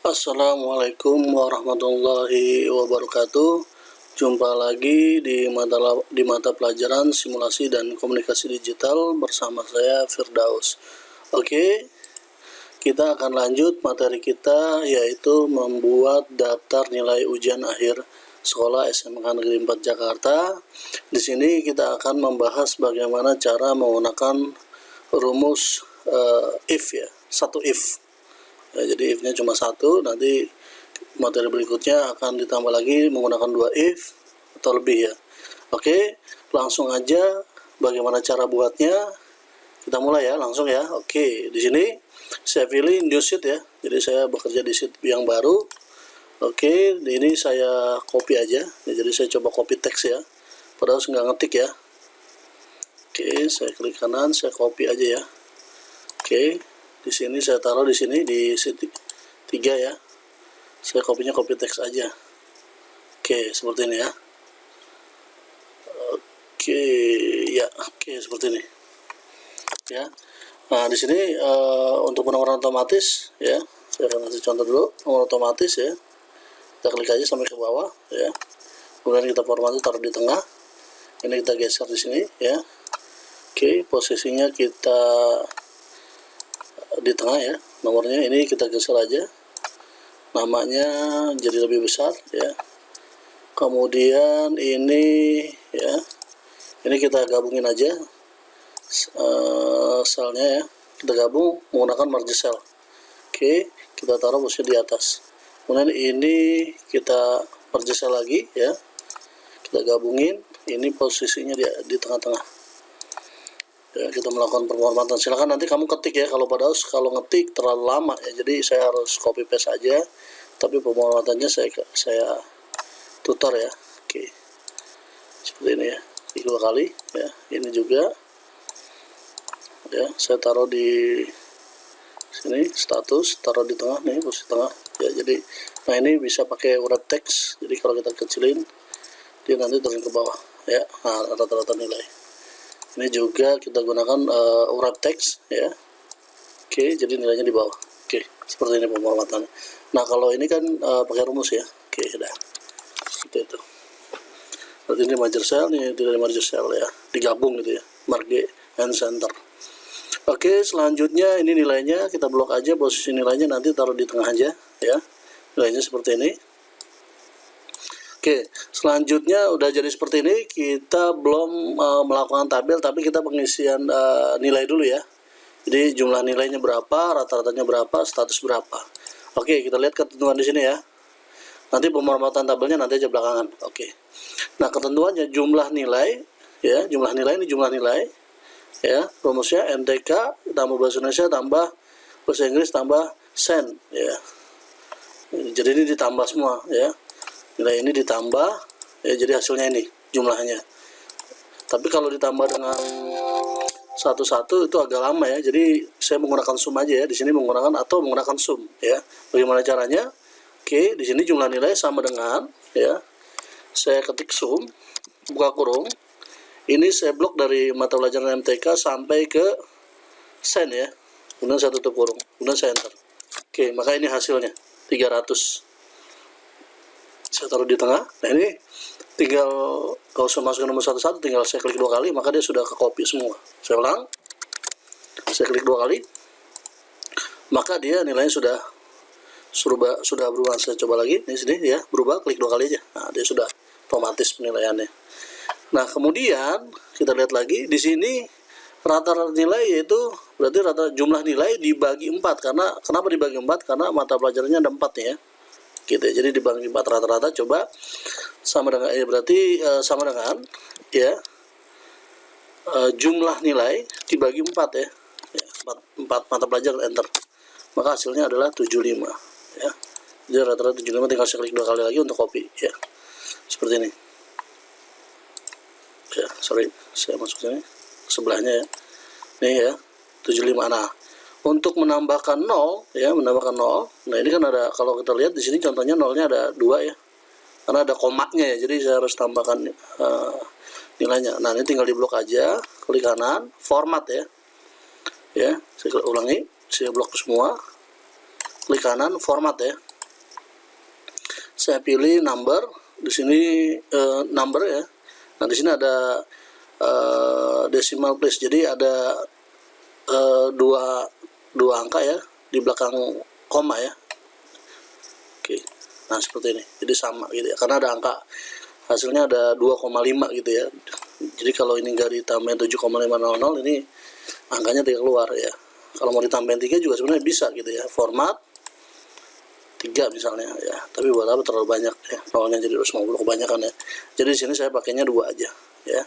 Assalamualaikum warahmatullahi wabarakatuh. Jumpa lagi di mata pelajaran simulasi dan komunikasi digital bersama saya Firdaus. Oke, kita akan lanjut materi kita, yaitu membuat daftar nilai ujian akhir sekolah SMK Negeri 4 Jakarta. Di sini kita akan membahas bagaimana cara menggunakan rumus if ya, satu if. Ya, jadi if-nya cuma satu, nanti materi berikutnya akan ditambah lagi menggunakan dua if atau lebih ya. Oke, langsung aja bagaimana cara buatnya. Kita mulai ya, langsung ya. Oke, di sini saya pilih new sheet ya. Jadi saya bekerja di sheet yang baru. Oke, ini saya copy aja. Ya, jadi saya coba copy teks ya. Padahal nggak ngetik ya. Oke, saya klik kanan, saya copy aja ya. Oke. Di sini saya taruh di sini di sheet 3 ya. Saya copy teks aja. Oke, seperti ini ya. Oke, ya, oke seperti ini. Ya. Nah, di sini untuk nomor otomatis ya. Saya akan kasih contoh dulu nomor otomatis ya. Kita klik aja sampai ke bawah ya. Kemudian kita formatnya taruh di tengah. Ini kita geser di sini ya. Oke, posisinya kita di tengah ya, nomornya ini kita geser aja, namanya jadi lebih besar ya. Kemudian ini ya, ini kita gabungin aja selnya ya, kita gabung menggunakan merge cell. Oke, kita taruh posisi di atas. Kemudian ini kita merge cell lagi ya, kita gabungin, ini posisinya di tengah-tengah. Ya, kita melakukan pemformatan. Silakan nanti kamu ketik ya, kalau kalau ngetik terlalu lama ya, jadi saya harus copy paste aja, tapi pemformatannya saya tutor ya. Oke, seperti ini ya, dua kali ya. Ini juga ya, saya taruh di sini, status taruh di tengah nih, posisi tengah ya. Jadi nah ini bisa pakai wrap text, jadi kalau kita kecilin dia nanti turun ke bawah ya. Nah, rata-rata nilai ini juga kita gunakan wrap text ya. Oke, jadi nilainya di bawah. Oke, seperti ini pemformatannya. Nah, kalau ini kan pakai rumus ya. Oke, udah. Itu. Berarti ini merge cell, ini tidak merge cell ya. Digabung gitu ya. Merge and center. Oke, selanjutnya ini nilainya kita blok aja, posisi nilainya nanti taruh di tengah aja ya. Nilainya seperti ini. Oke, selanjutnya udah jadi seperti ini, kita belum melakukan tabel, tapi kita pengisian nilai dulu ya. Jadi jumlah nilainya berapa, rata-ratanya berapa, status berapa. Oke, kita lihat ketentuan di sini ya. Nanti pemformatan tabelnya nanti aja belakangan. Oke. Nah, ketentuannya jumlah nilai ya, jumlah nilai ini jumlah nilai ya. Rumusnya MTK tambah bahasa Indonesia tambah bahasa Inggris tambah sen ya. Jadi ini ditambah semua ya. Nilai ini ditambah ya, jadi hasilnya ini jumlahnya. Tapi kalau ditambah dengan satu-satu itu agak lama ya, jadi saya menggunakan sum aja ya. Di sini menggunakan sum ya. Bagaimana caranya? Oke, di sini jumlah nilai sama dengan ya, saya ketik sum, buka kurung, ini saya blok dari mata pelajaran MTK sampai ke sen ya, kemudian saya tutup kurung, kemudian saya enter. Oke, maka ini hasilnya 300. Saya taruh di tengah. Nah, ini tinggal kalau saya masukkan nomor 11, tinggal saya klik 2 kali, maka dia sudah ke copy semua. Saya ulang, saya klik 2 kali, maka dia nilainya sudah berubah. Saya coba lagi, ini sini ya, berubah, klik 2 kali aja. Nah, dia sudah otomatis penilaiannya. Nah, kemudian kita lihat lagi di sini rata-rata nilai, yaitu berarti jumlah nilai dibagi 4. Karena kenapa dibagi 4? Karena mata pelajarannya ada 4 nih ya. Gitu ya. Jadi dibagi 4 rata-rata, coba sama dengan berarti sama dengan ya, jumlah nilai dibagi 4 ya. 4 mata pelajaran, enter. Maka hasilnya adalah 75 ya. Jadi rata-rata 75, tinggal saya klik 2 kali lagi untuk copy ya. Seperti ini. Ya, sorry, saya masuk sini sebelahnya ya. Nih ya, 75. Nah, untuk menambahkan 0 ya, nah ini kan ada, kalau kita lihat di sini contohnya nolnya ada 2 ya, karena ada komanya ya, jadi saya harus tambahkan nilainya. Nah, ini tinggal diblok aja, klik kanan, format ya, saya ulangi, saya blok semua, klik kanan, format ya. saya pilih number. Di sini number ya. Nah, di sini ada decimal place. Jadi ada dua angka ya di belakang koma ya. Oke. Nah, seperti ini. Jadi sama gitu ya. Karena ada angka, hasilnya ada 2,5 gitu ya. Jadi kalau ini nggak ditambahin 7,500, ini angkanya tidak keluar ya. Kalau mau ditambahin 3 juga sebenarnya bisa gitu ya. Format 3 misalnya ya. Tapi buat apa terlalu banyak ya. Nolnya jadi 250 kebanyakan ya. Jadi di sini saya pakainya 2 aja ya.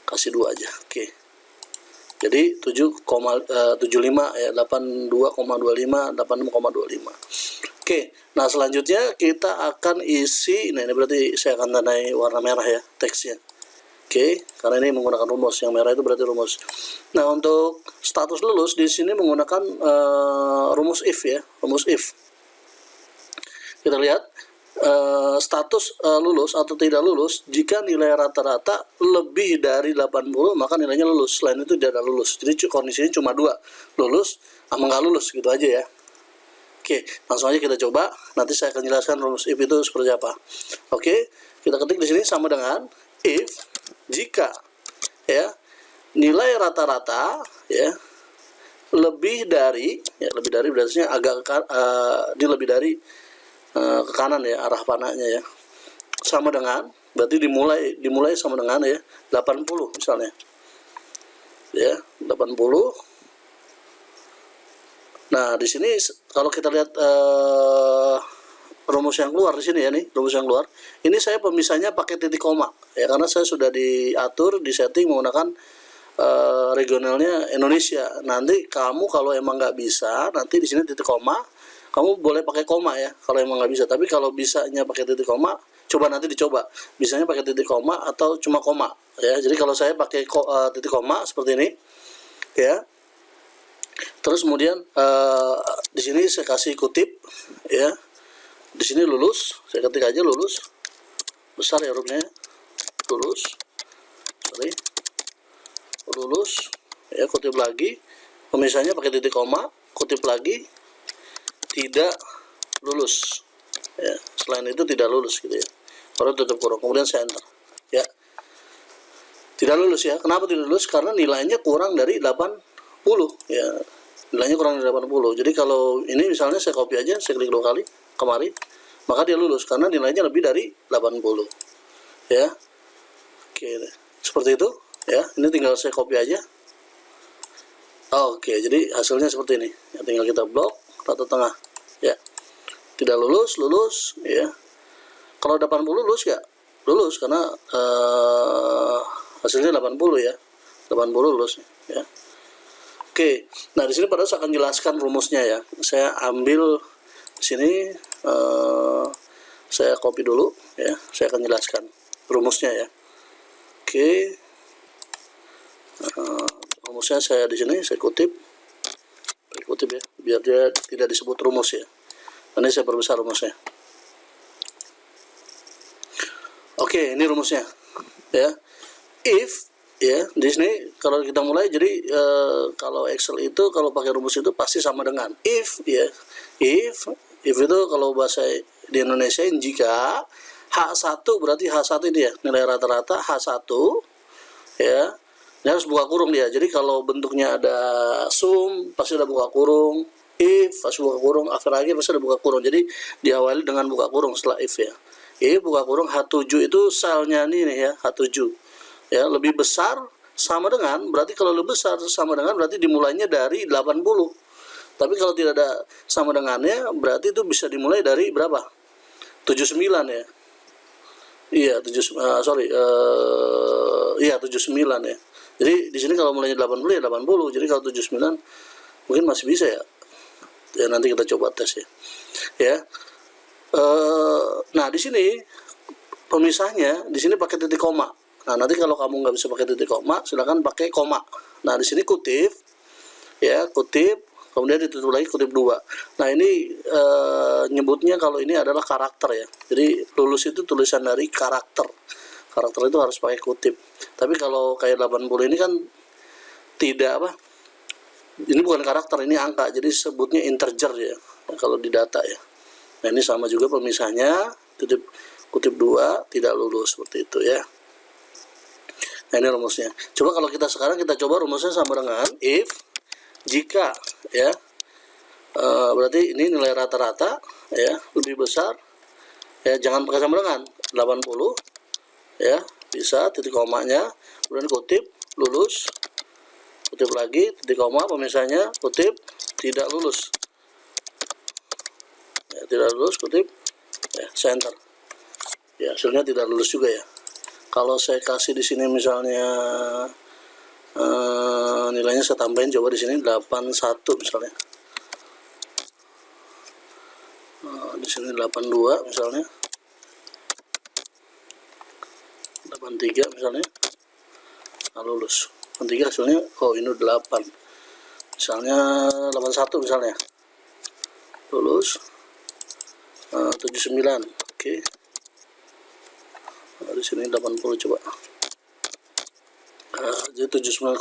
Kasih 2 aja. Oke. Jadi 7,75 ya, 82,25, 86,25. Oke, nah selanjutnya kita akan isi, nah ini berarti saya akan tandai warna merah ya teksnya. Oke, karena ini menggunakan rumus, yang merah itu berarti rumus. Nah, untuk status lulus di sini menggunakan rumus if ya, rumus if. Kita lihat status lulus atau tidak lulus jika nilai rata-rata lebih dari 80 maka nilainya lulus, selain itu tidak ada lulus. Jadi kondisinya cuma 2, lulus sama nggak lulus gitu aja ya. Oke, langsung aja kita coba. Nanti saya akan jelaskan rumus if itu seperti apa. Oke, kita ketik di sini sama dengan if jika ya nilai rata-rata ya lebih dari berarti agak ini lebih dari ke kanan ya, arah panahnya ya. Sama dengan berarti dimulai sama dengan ya 80 misalnya. Ya, 80. Nah, di sini kalau kita lihat rumus yang keluar di sini ya nih, rumus yang keluar. Ini saya pemisahnya pakai titik koma ya, karena saya sudah diatur, di setting menggunakan regionalnya Indonesia. Nanti kamu kalau emang nggak bisa, nanti di sini titik koma, kamu boleh pakai koma ya kalau emang nggak bisa. Tapi kalau bisanya pakai titik koma, coba nanti dicoba. Bisanya pakai titik koma atau cuma koma ya. Jadi kalau saya pakai titik koma seperti ini ya. Terus kemudian di sini saya kasih kutip ya. Di sini lulus, saya ketik aja lulus. Besar ya hurufnya. Lulus. Sorry. Lulus ya, kutip lagi. Pemisahnya pakai titik koma, kutip lagi. Tidak lulus. Ya, selain itu tidak lulus gitu ya. Baru tutup kurung. Kemudian saya enter. Ya. Tidak lulus ya. Kenapa tidak lulus? Karena nilainya kurang dari 80 ya. Nilainya kurang dari 80. Jadi kalau ini misalnya saya copy aja, saya klik 2 kali kemari, maka dia lulus karena nilainya lebih dari 80 ya. Oke, seperti itu ya. Ini tinggal saya copy aja. Oke, jadi hasilnya seperti ini ya. Tinggal kita blok rata tengah ya. Tidak lulus ya. Kalau 80 lulus ya, lulus karena hasilnya 80 ya. 80 lulus ya. Oke, nah di sini pada saya akan jelaskan rumusnya ya. Saya ambil di sini, saya copy dulu ya. Saya akan jelaskan rumusnya ya. Oke, rumusnya saya di sini saya kutip ya, biar dia tidak disebut rumus ya. Ini saya perbesar rumusnya. Oke, ini rumusnya ya. If ya, di sini kalau kita mulai, jadi kalau Excel itu kalau pakai rumus itu pasti sama dengan if ya. If itu kalau bahasa di Indonesia jika H1 berarti H1 ini ya, nilai rata-rata H1 ya. Ini harus buka kurung dia. Jadi kalau bentuknya ada sum pasti ada buka kurung, if pasti buka kurung, after lagi pasti ada buka kurung. Jadi diawali dengan buka kurung setelah if ya. If buka kurung H7 itu selnya ini nih ya, H7. Ya, lebih besar sama dengan, berarti kalau lebih besar sama dengan berarti dimulainya dari 80. Tapi kalau tidak ada sama dengannya berarti itu bisa dimulai dari berapa? 79 ya. Iya, 79 ya. Jadi di sini kalau mulainya 80 ya 80. Jadi kalau 79 mungkin masih bisa ya. Ya nanti kita coba tes ya. Ya. Nah, di sini pemisahnya di sini pakai titik koma. Nah, nanti kalau kamu nggak bisa pakai titik koma, silakan pakai koma. Nah, di sini kutip, ya kutip, kemudian ditutup lagi kutip 2. Nah, ini nyebutnya kalau ini adalah karakter ya. Jadi lulus itu tulisan dari karakter. Karakter itu harus pakai kutip. Tapi kalau kayak 80 ini kan tidak apa? Ini bukan karakter, ini angka. Jadi sebutnya integer ya. Kalau di data ya. Nah ini sama juga pemisahnya, kutip 2 tidak lulus, seperti itu ya. Nah ini rumusnya. Coba kalau kita sekarang kita coba rumusnya sama dengan if, jika ya, berarti ini nilai rata-rata ya lebih besar ya, jangan pakai sama dengan 80 ya, bisa titik komanya, kemudian kutip lulus, kutip lagi titik koma pemisahnya, kutip tidak lulus ya, tidak lulus, kutip ya, center ya, hasilnya tidak lulus juga ya. Kalau saya kasih di sini misalnya nilainya saya tambahin, coba di sini 81 misalnya, di sini 82 misalnya, 83 misalnya, nah lulus. 83 hasilnya, oh ini 8 misalnya, 81 misalnya lulus, 79 oke. Nah, di sini 80 coba, jadi 79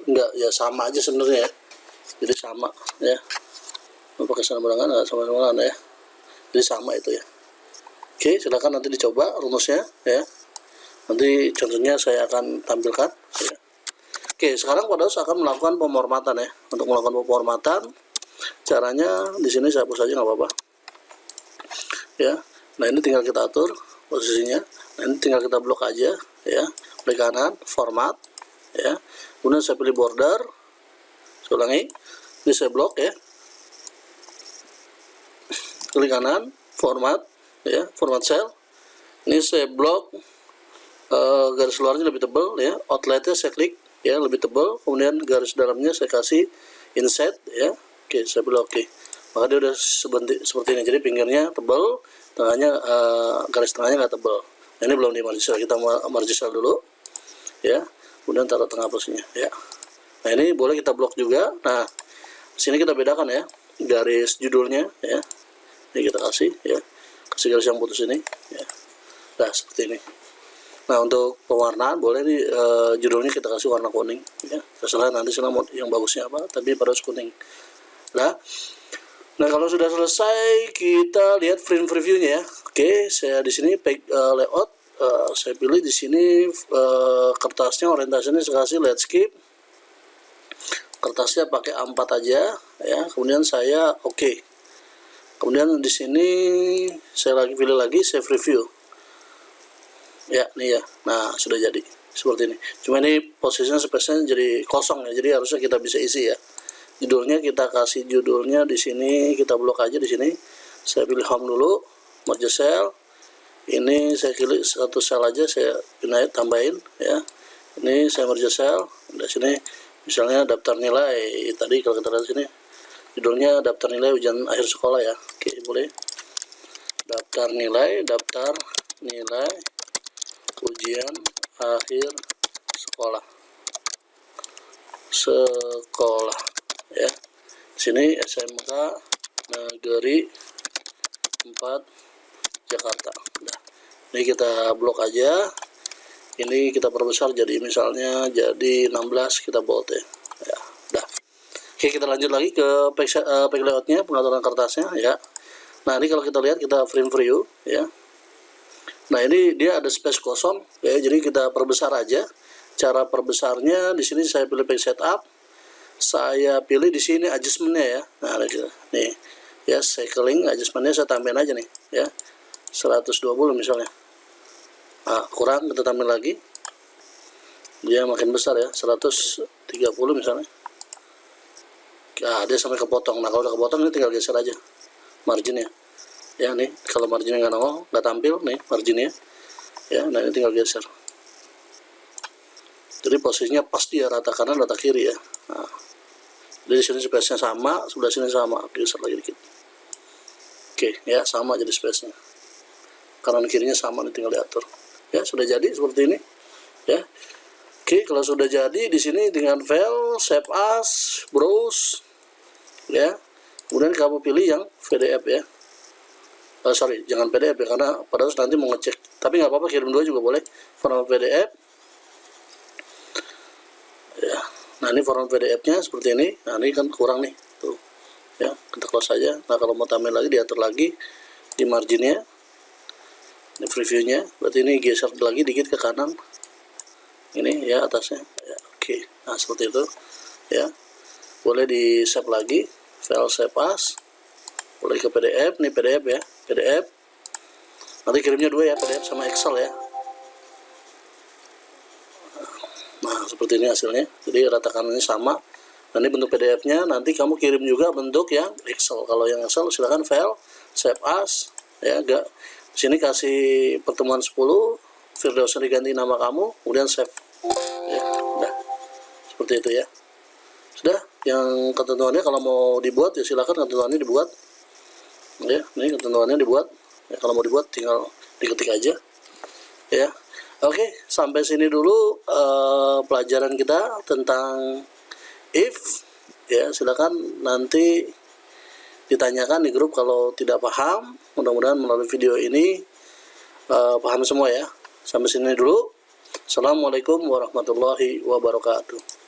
enggak ya, sama aja sebenarnya ya, jadi sama ya, mau pakai sama dengan nggak sama ya, jadi sama itu ya. Oke, silakan nanti dicoba rumusnya ya, nanti contohnya saya akan tampilkan ya. Oke, sekarang pada saat akan melakukan pemformatan ya. Untuk melakukan pemformatan, caranya di sini saya hapus aja nggak apa-apa ya. Nah ini tinggal kita atur posisinya, nah ini tinggal kita blok aja ya, klik kanan format ya, kemudian saya pilih border, saya ulangi, ini saya blok ya, klik kanan format ya, format cell, ini saya blok, garis luarnya lebih tebal ya, outletnya saya klik ya lebih tebal, kemudian garis dalamnya saya kasih inset ya. Oke, saya pilih oke, maka dia udah seperti ini, jadi pinggirnya tebal, tengahnya garis tengahnya nggak tebal. Nah, ini belum di margin cell, kita margin cell dulu ya, kemudian taruh tengah posisinya ya. Nah ini boleh kita blok juga. Nah sini kita bedakan ya, garis judulnya ya, ini kita kasih ya, kasih garis yang putus ini ya, nah seperti ini. Nah untuk pewarnaan boleh nih, judulnya kita kasih warna kuning ya, terserah nanti mau yang bagusnya apa, tapi pada harus kuning. Nah kalau sudah selesai kita lihat print previewnya ya. Oke, saya di sini layout, saya pilih di sini kertasnya orientasinya saya kasih landscape, kertasnya pakai A4 aja ya, kemudian saya oke. Kemudian di sini saya pilih lagi save review ya, nih ya. Nah sudah jadi seperti ini, cuma ini posisinya space-nya jadi kosong ya, jadi harusnya kita bisa isi ya. Judulnya kita kasih judulnya di sini, kita blok aja di sini. Saya pilih home dulu, merge cell. Ini saya pilih satu sel aja, saya tambahin ya. Ini saya merge cell. Di sini misalnya daftar nilai. Tadi kalau kita lihat sini judulnya daftar nilai ujian akhir sekolah ya. Oke, boleh. Daftar nilai ujian akhir sekolah ya. Sini SMK Negeri 4 Jakarta. Nah, ini kita blok aja. Ini kita perbesar jadi misalnya jadi 16, kita bold ya. Ya, dah. Oke, kita lanjut lagi ke page layoutnya, pengaturan kertasnya ya. Nah, ini kalau kita lihat, kita frame view ya. Nah, ini dia ada space kosong ya, jadi kita perbesar aja. Cara perbesarnya di sini saya pilih page setup. Saya pilih di sini adjustmentnya ya. Nah, nih ya, cycling adjustmentnya saya tambahin aja nih ya, 120 misalnya. Nah, kurang kita tambahin lagi, dia makin besar ya, 130 misalnya. Nah, dia sampai kepotong. Nah, kalau udah kepotong ini tinggal geser aja marginnya ya. Nih kalau marginnya nggak tampil nih marginnya ya, nah ini tinggal geser, jadi posisinya pas dia rata kanan rata kiri ya. Nah, jadi sini space-nya sama, sebelah sini sama, geser lagi dikit. Oke ya, sama jadi space-nya, kanan kirinya sama, nih tinggal diatur ya. Sudah jadi seperti ini ya. Oke, kalau sudah jadi di sini dengan file save as, browse ya, kemudian kamu pilih yang PDF ya. Sorry, jangan PDF ya, karena pada saat nanti mau ngecek, tapi nggak apa-apa, kirim dua juga boleh, format PDF ya. Nah ini format PDF-nya seperti ini. Nah ini kan kurang nih tuh ya, kita close aja. Nah kalau mau tambahin lagi, diatur lagi di marginnya, ini previewnya. Berarti ini geser lagi dikit ke kanan, ini ya atasnya ya, oke. Nah seperti itu ya. Boleh di save lagi, file save as, boleh ke PDF, nih PDF ya, PDF. Nanti kirimnya dua ya, PDF sama Excel ya. Nah seperti ini hasilnya, jadi ratakannya sama. Nah, ini bentuk PDF-nya, nanti kamu kirim juga bentuk yang Excel. Kalau yang Excel silahkan file save as ya, enggak. Di sini kasih pertemuan 10, Firdausnya diganti nama kamu, kemudian save ya. Udah seperti itu ya. Sudah, yang ketentuannya kalau mau dibuat ya silakan ketentuannya dibuat ya. Ini ketentuannya dibuat ya, kalau mau dibuat tinggal diketik aja ya. Oke, sampai sini dulu pelajaran kita tentang if ya. Silakan nanti ditanyakan di grup kalau tidak paham. Mudah-mudahan melalui video ini paham semua ya. Sampai sini dulu. Assalamualaikum warahmatullahi wabarakatuh.